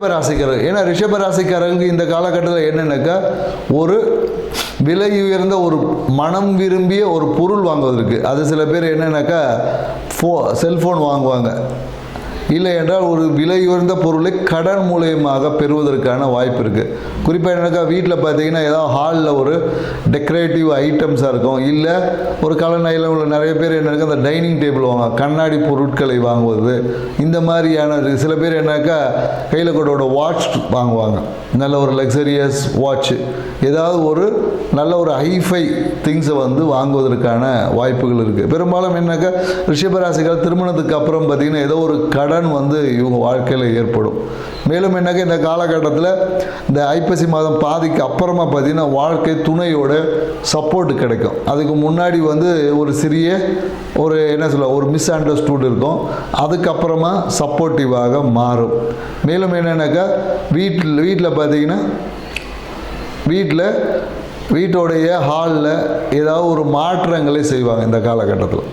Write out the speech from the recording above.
ரிஷபராசிக்காரர், ஏன்னா ரிஷபராசிக்காரருக்கு இந்த காலகட்டத்தில் என்னென்னாக்கா, ஒரு விலை உயர்ந்த ஒரு மனம் விரும்பிய ஒரு பொருள் வாங்குவதற்கு, அது சில பேர் என்னென்னாக்கா செல்ஃபோன் வாங்குவாங்க, இல்லை என்றால் ஒரு விலை உயர்ந்த பொருளை கடன் மூலியமாக பெறுவதற்கான வாய்ப்பு இருக்குது. குறிப்பாக என்னக்கா, வீட்டில் பார்த்தீங்கன்னா ஏதாவது ஹாலில் ஒரு டெக்கரேட்டிவ் ஐட்டம்ஸாக இருக்கும், இல்லை ஒரு கலநையில் உள்ள நிறைய பேர் என்னக்கா அந்த டைனிங் டேபிள் வாங்குவாங்க, கண்ணாடி பொருட்களை வாங்குவது, இந்த மாதிரியான சில பேர் என்னக்கா கையில் கொண்டோட வாட்ச் வாங்குவாங்க, நல்ல ஒரு லக்ஸரியஸ் வாட்ச், ஏதாவது ஒரு நல்ல ஒரு ஹைஃபை திங்ஸை வாங்குவதற்கான வாய்ப்புகள் இருக்குது. பெரும்பாலும் என்னக்கா ரிஷபராசிகள் திருமணத்துக்கு அப்புறம் பார்த்திங்கன்னா ஏதோ ஒரு கடன் இவங்க வாழ்க்கையில் ஏற்படும். மேலும் என்னக்கா இந்த காலகட்டத்தில் இந்த ஐப்பசி மாதம் பாதிக்கு அப்புறமா பார்த்திங்கன்னா வாழ்க்கை துணையோட சப்போர்ட் கிடைக்கும். அதுக்கு முன்னாடி ஒரு சிறிய ஒரு என்ன சொல்ல ஒரு மிஸ் அண்டர்ஸ்டூட் இருக்கும், அதுக்கப்புறமா சப்போர்ட்டிவாக மாறும். மேலும் என்னென்னாக்கா வீட்டில் பார்த்தீங்கன்னா வீட்டோடைய ஹாலில் ஏதாவது ஒரு மாற்றங்களை செய்வாங்க இந்த காலகட்டத்தில்.